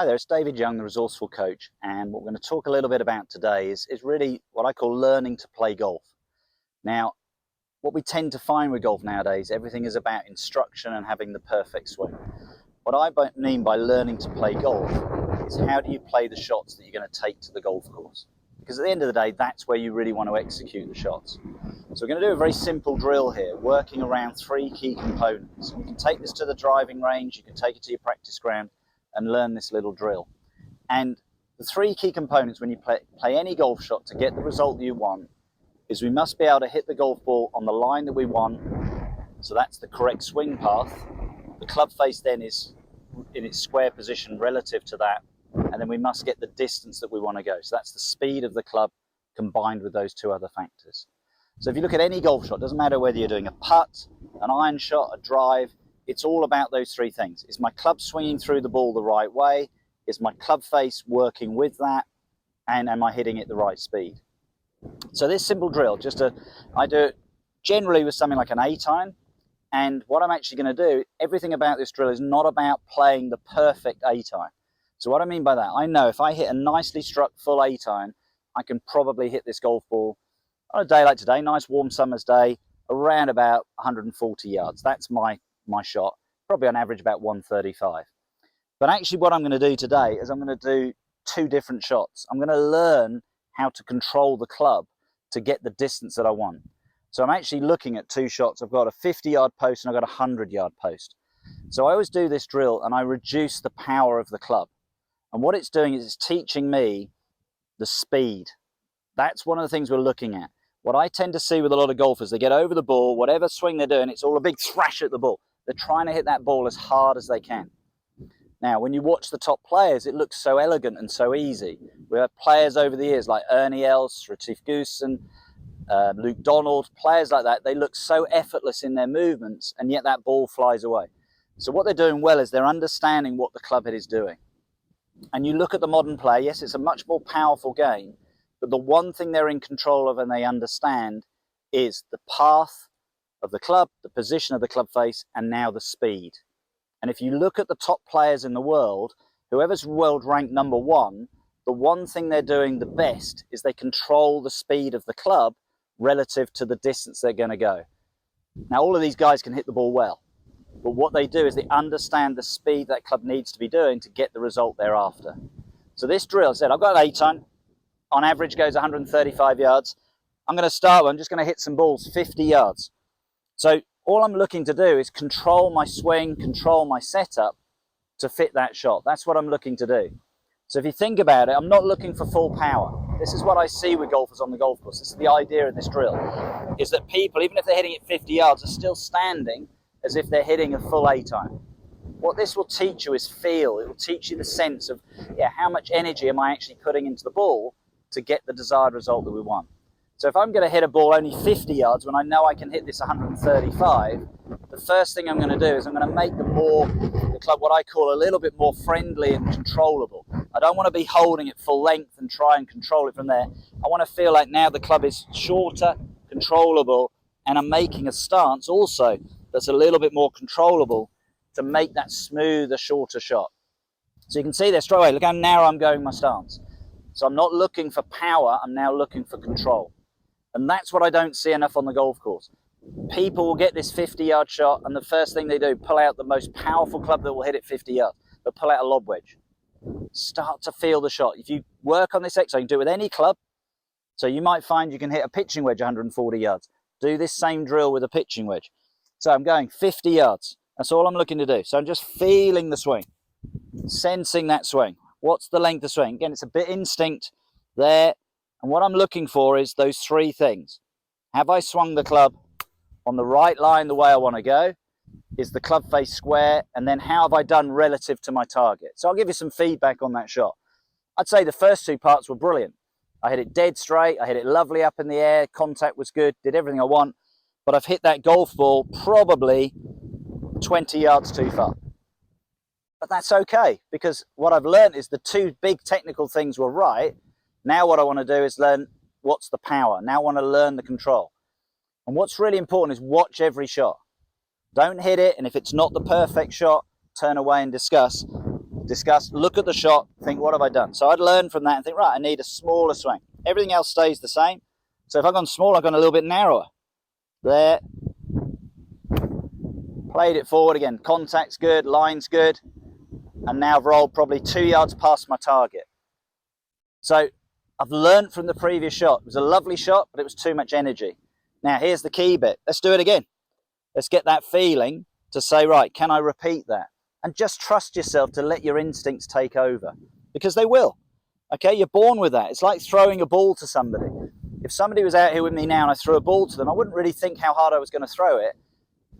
Hi there, it's David Young, the Resourceful Coach, and what we're going to talk a little bit about today is really what I call learning to play golf. Now, what we tend to find with golf nowadays, everything is about instruction and having the perfect swing. What I mean by learning to play golf is how do you play the shots that you're going to take to the golf course? Because at the end of the day, that's where you really want to execute the shots. So we're going to do a very simple drill here, working around three key components. You can take this to the driving range, you can take it to your practice ground, and learn this little drill. And the three key components when you play any golf shot to get the result that you want is we must be able to hit the golf ball on the line that we want, so that's the correct swing path. The club face then is in its square position relative to that, and then we must get the distance that we want to go. So that's the speed of the club combined with those two other factors. So if you look at any golf shot, it doesn't matter whether you're doing a putt, an iron shot, a drive, it's all about those three things. Is my club swinging through the ball the right way? Is my club face working with that? And am I hitting it the right speed? So this simple drill, I do it generally with something like an 8-iron. And what I'm actually going to do, everything about this drill is not about playing the perfect 8-iron. So what I mean by that, I know if I hit a nicely struck full 8-iron, I can probably hit this golf ball on a day like today, nice warm summer's day, around about 140 yards. That's my shot, probably on average about 135. But actually what I'm going to do today is I'm going to do two different shots. I'm going to learn how to control the club to get the distance that I want. So I'm actually looking at two shots. I've got a 50-yard post and I've got a 100-yard post. So I always do this drill and I reduce the power of the club. And what it's doing is it's teaching me the speed. That's one of the things we're looking at. What I tend to see with a lot of golfers, they get over the ball, whatever swing they're doing, it's all a big thrash at the ball. They're trying to hit that ball as hard as they can. Now, when you watch the top players, it looks so elegant and so easy. We have players over the years like Ernie Els, Retief Goosen, Luke Donald, players like that. They look so effortless in their movements, and yet that ball flies away. So what they're doing well is they're understanding what the clubhead is doing. And you look at the modern player, yes, it's a much more powerful game, but the one thing they're in control of and they understand is the path of the club, the position of the club face, and now the speed. And if you look at the top players in the world, whoever's world ranked number one, the one thing they're doing the best is they control the speed of the club relative to the distance they're going to go. Now, all of these guys can hit the ball well, but what they do is they understand the speed that club needs to be doing to get the result they're after. So this drill, I said, I've got an 8-iron, on average goes 135 yards. I'm going to start with, I'm just going to hit some balls 50 yards. So all I'm looking to do is control my swing, control my setup to fit that shot. That's what I'm looking to do. So if you think about it, I'm not looking for full power. This is what I see with golfers on the golf course. This is the idea of this drill, is that people, even if they're hitting it 50 yards, are still standing as if they're hitting a full 8-iron. What this will teach you is feel. It will teach you the sense of, how much energy am I actually putting into the ball to get the desired result that we want. So if I'm going to hit a ball only 50 yards when I know I can hit this 135, the first thing I'm going to do is I'm going to make the club what I call a little bit more friendly and controllable. I don't want to be holding it full length and try and control it from there. I want to feel like now the club is shorter, controllable, and I'm making a stance also that's a little bit more controllable to make that smoother, shorter shot. So you can see there straight away, look how narrow I'm going my stance. So I'm not looking for power, I'm now looking for control. And that's what I don't see enough on the golf course. People will get this 50-yard shot, and the first thing they do, pull out the most powerful club that will hit it 50 yards. They'll pull out a lob wedge. Start to feel the shot. If you work on this exercise, you can do it with any club. So you might find you can hit a pitching wedge 140 yards. Do this same drill with a pitching wedge. So I'm going 50 yards. That's all I'm looking to do. So I'm just feeling the swing, sensing that swing. What's the length of swing? Again, it's a bit instinct there. And what I'm looking for is those three things. Have I swung the club on the right line the way I want to go? Is the club face square? And then how have I done relative to my target? So I'll give you some feedback on that shot. I'd say the first two parts were brilliant. I hit it dead straight. I hit it lovely up in the air. Contact was good. Did everything I want. But I've hit that golf ball probably 20 yards too far. But that's okay, because what I've learned is the two big technical things were right. Now what I want to do is learn what's the power. Now I want to learn the control. And what's really important is watch every shot. Don't hit it, and if it's not the perfect shot, turn away and discuss. discuss, look at the shot, think, what have I done? So I'd learn from that and think, right, I need a smaller swing. Everything else stays the same. So if I've gone small, I've gone a little bit narrower. There. Played it forward again. Contact's good, line's good. And now I've rolled probably 2 yards past my target. So I've learned from the previous shot. It was a lovely shot, but it was too much energy. Now here's the key bit. Let's do it again. Let's get that feeling to say, right, can I repeat that? And just trust yourself to let your instincts take over, because they will. Okay, you're born with that. It's like throwing a ball to somebody. If somebody was out here with me now and I threw a ball to them, I wouldn't really think how hard I was going to throw it.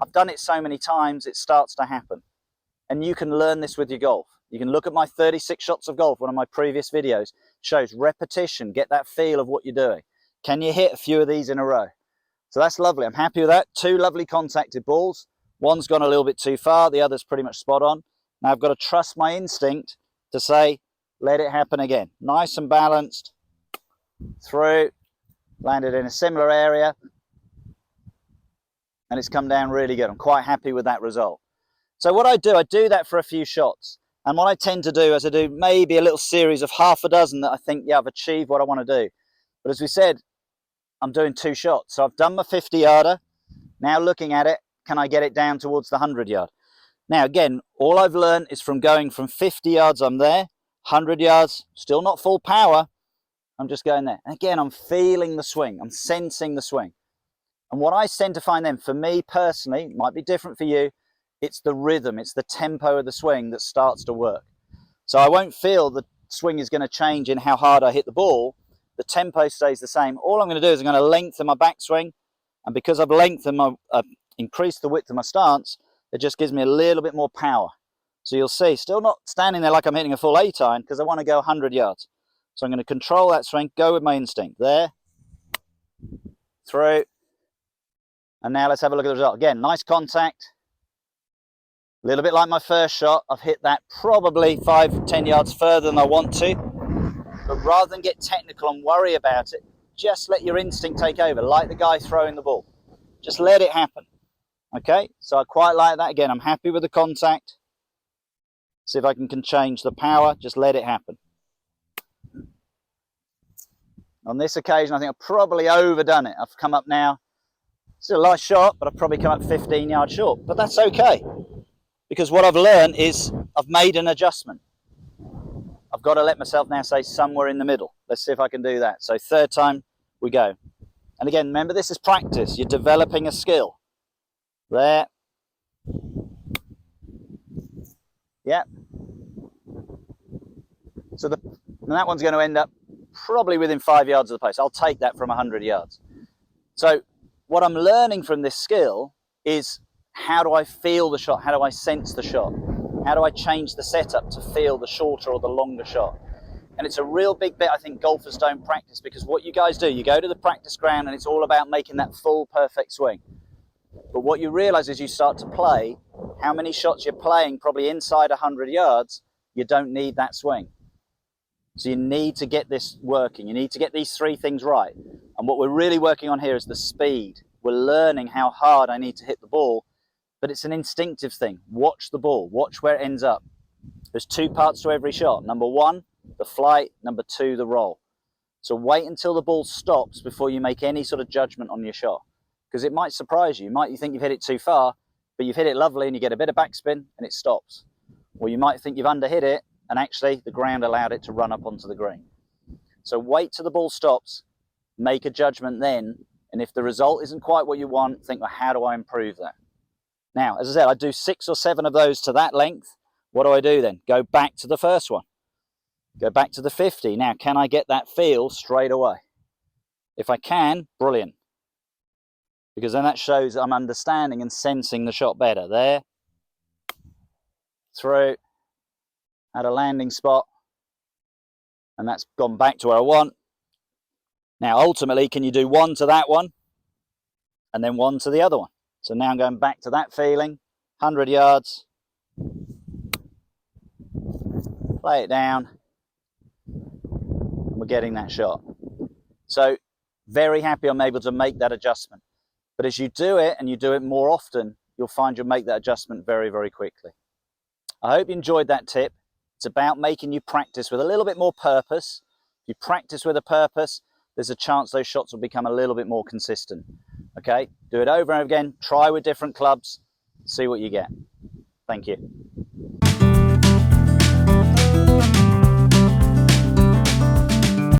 I've done it so many times, it starts to happen. And you can learn this with your golf. You can look at my 36 shots of golf, one of my previous videos, shows repetition, get that feel of what you're doing. Can you hit a few of these in a row? So that's lovely. I'm happy with that. 2 lovely contacted balls. One's gone a little bit too far, the other's pretty much spot on. Now I've got to trust my instinct to say, let it happen again. Nice and balanced. Through. Landed in a similar area. And it's come down really good. I'm quite happy with that result. So what I do that for a few shots. And what I tend to do is I do maybe a little series of half a dozen that I think, yeah, I've achieved what I want to do. But as we said, I'm doing 2 shots. So I've done my 50-yarder. Now looking at it, can I get it down towards the 100-yard? Now again, all I've learned is from going from 50 yards, I'm there, 100 yards, still not full power. I'm just going there. And again, I'm feeling the swing. I'm sensing the swing. And what I tend to find then, for me personally, it might be different for you, it's the rhythm, it's the tempo of the swing that starts to work. So I won't feel the swing is going to change in how hard I hit the ball. The tempo stays the same. All I'm going to do is I'm going to lengthen my backswing. And because I've lengthened my, increased the width of my stance, it just gives me a little bit more power. So you'll see, still not standing there like I'm hitting a full 8-iron, because I want to go 100 yards. So I'm going to control that swing, go with my instinct. There, through. And now let's have a look at the result. Again, nice contact. A little bit like my first shot. I've hit that probably 5-10 yards further than I want to. But rather than get technical and worry about it, just let your instinct take over, like the guy throwing the ball. Just let it happen. Okay, so I quite like that. Again, I'm happy with the contact. See if I can change the power. Just let it happen. On this occasion, I think I've probably overdone it. I've come up now. Still a nice shot, but I've probably come up 15 yards short. But that's okay, because what I've learned is I've made an adjustment. I've got to let myself now say somewhere in the middle. Let's see if I can do that. So 3rd time we go. And again, remember, this is practice. You're developing a skill. There. Yeah. So that one's going to end up probably within 5 yards of the post. I'll take that from 100 yards. So what I'm learning from this skill is, how do I feel the shot? How do I sense the shot? How do I change the setup to feel the shorter or the longer shot? And it's a real big bit I think golfers don't practice, because what you guys do, you go to the practice ground and it's all about making that full perfect swing. But what you realize is you start to play, how many shots you're playing probably inside 100 yards, you don't need that swing. So you need to get this working. You need to get these 3 things right. And what we're really working on here is the speed. We're learning how hard I need to hit the ball, but it's an instinctive thing. Watch the ball, watch where it ends up. There's 2 parts to every shot. Number 1, the flight. Number 2, the roll. So wait until the ball stops before you make any sort of judgment on your shot, because it might surprise you. You think you've hit it too far, but you've hit it lovely and you get a bit of backspin and it stops. Or you might think you've underhit it and actually the ground allowed it to run up onto the green. So wait till the ball stops, make a judgment then, and if the result isn't quite what you want, think, well, how do I improve that? Now, as I said, I do 6 or 7 of those to that length. What do I do then? Go back to the first one. Go back to the 50. Now, can I get that feel straight away? If I can, brilliant. Because then that shows I'm understanding and sensing the shot better. There. Through. At a landing spot. And that's gone back to where I want. Now, ultimately, can you do 1 to that one? And then 1 to the other one? So now I'm going back to that feeling, 100 yards, play it down, and we're getting that shot. So very happy I'm able to make that adjustment. But as you do it, and you do it more often, you'll find you'll make that adjustment very, very quickly. I hope you enjoyed that tip. It's about making you practice with a little bit more purpose. If you practice with a purpose, there's a chance those shots will become a little bit more consistent. Okay, do it over and over again, try with different clubs, see what you get. Thank you.